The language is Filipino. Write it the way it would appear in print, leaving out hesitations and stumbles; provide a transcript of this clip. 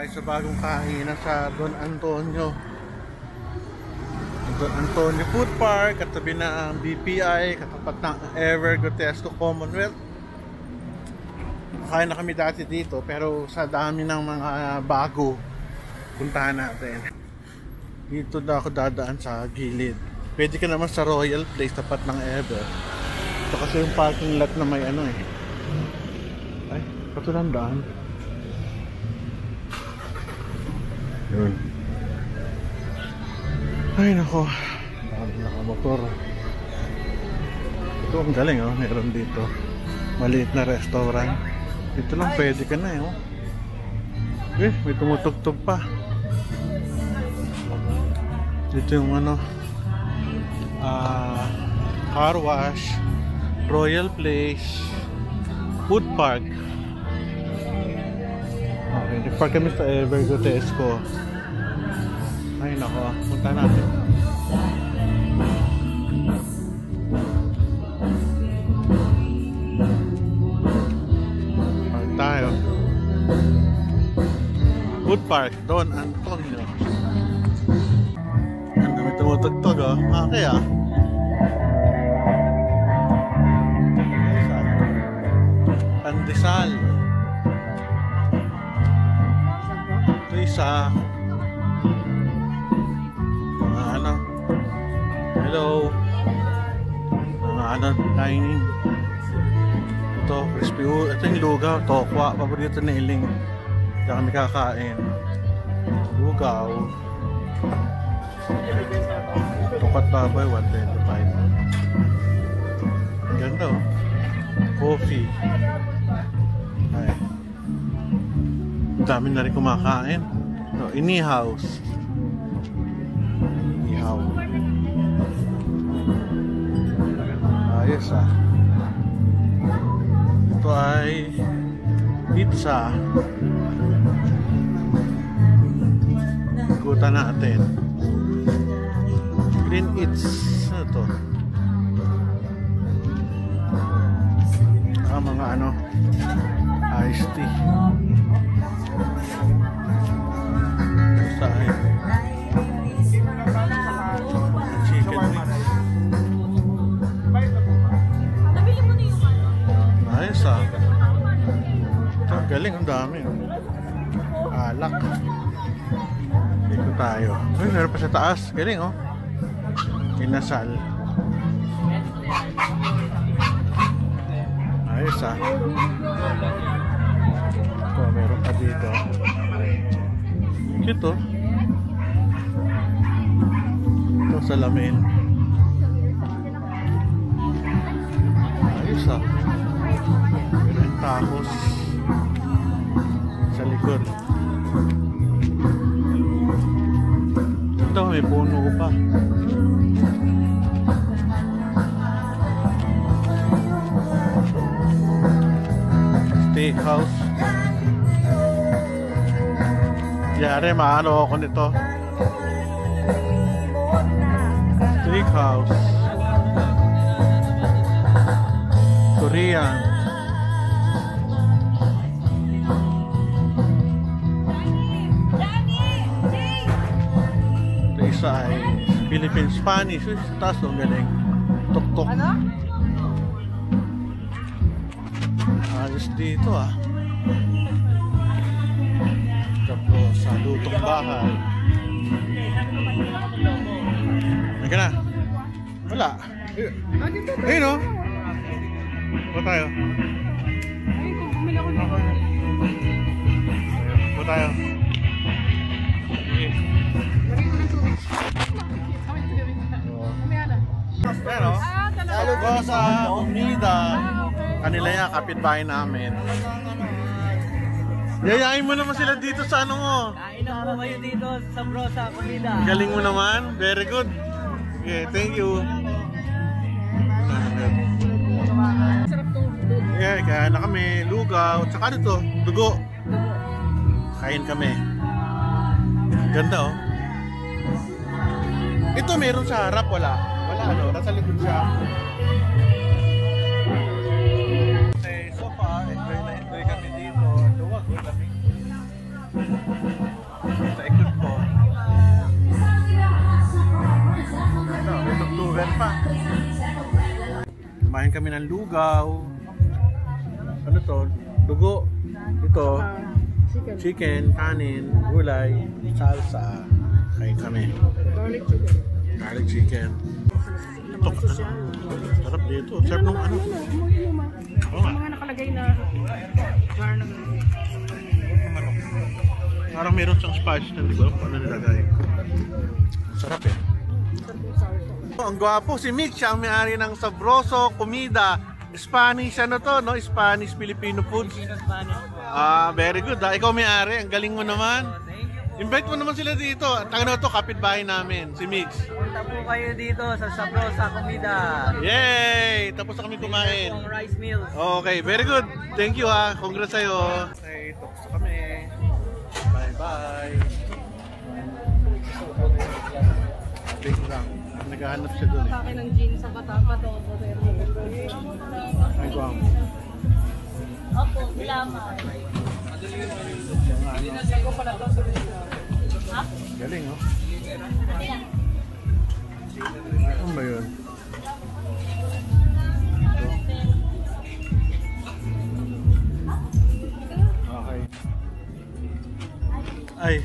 tayo sa bagong kainan sa Don Antonio. Don Antonio Food Park, katabi na ang BPI, katapat ng Ever Gotesto Commonwealth. Kain na kami dati dito, pero sa dami ng mga bago, puntahan natin. Dito na ako dadaan sa gilid. Pwede ka naman sa Royal Place, tapat ng Ever. Ito kasi yung parking lot na may ano eh. Ay, patulang daan. Yun. Ay nako, nakamotor. Ito ang galing oh, meron dito maliit na restaurant. Dito lang pwede ka na eh oh. May tumutugtog pa. Dito yung ano, car wash, Royal Place, Food Park. Okay, nagpark kami sa Ever Gotesto. Ay nako, punta natin. Park tayo. Food Park, Don Antonio. Ang dami tumutugtog oh. Okay ah. Pandesal. Ito isa. Hello. Mga ano, dining. Ito, crispy. Ito yung lugaw, tokwa. Paborito na iling. Hindi kami kakain. Lugaw. Tokat baboy, 125. Ang ganda oh. Coffee. Ay. Ang dami na rin kumakain. No, Inihaws. Inihaw. Ayos ah. Ito ay pizza. Ikutan natin. Green Eats. Ano to? Mga ano, iced tea. Saan? Chicken wings. Ayos ah. Ang galing, ang dami. Alak. Dito tayo. Uy, meron pa sa taas. Galing oh. Inasal. Ayos ah. Ito, meron pa dito. Cute oh. Ito salamin. Ayos ah. Meron tacos sa likod. Ito may puno pa. Steakhouse. Yari, maano ako nito. Steakhouse. Korean. Ito isa ay Philippine Spanish. Taas ang galing. Tok-tok. Ano? Ayos dito ah. Tapos sa lutong bahay. May ka na? Wala. Ayun o. Ba't tayo? Ba't tayo? Pero saludo sa Umida. Kanila yan, kapitbahay namin. Yayain mo naman sila dito sa ano mo. Kainan po kayo dito sa Brosa, Kumida. Galing mo naman. Very good. Okay, thank you. Yeah, kaya na kami. Lugaw. Tsaka dito, dugo. Kain kami. Ganda oh. Ito meron sa harap, wala. Wala ano, nasa likod siya. Sa ikot ko. Ano, may tugtugan pa. Kumain kami ng lugaw. Ano to? Dugo. Ito. Chicken, kanin, gulay, salsa. Kain kami. Garlic chicken. Ito, sarap dito. Sarap nung ano. Oo nga. Mga nakalagay na jar na gano'n. Parang meron siyang spice na, di ba? Paano nilagay? Sarap eh. Ang gwapo si Mitch, siya ang may-ari ng Sabroso Comida. Spanish ano to, no? Spanish Filipino foods. Very good. Ikaw may-ari, ang galing mo naman. Invite mo naman sila dito. Taga na to, kapitbahay namin, si Mitch. Punta po kayo dito sa Sabrosa Comida. Yay! Tapos na kami kumain. Yung rice meals. Okay, very good. Thank you ha. Congrats sa'yo. Okay, tapos na kami. Bye-bye. Wait lang. Naghahanap siya doon eh. Sa akin ng jeans sa Batapato. Ay, guwang. Opo, salamat. Galing, oh. Ano ba yun? Okay. Ay.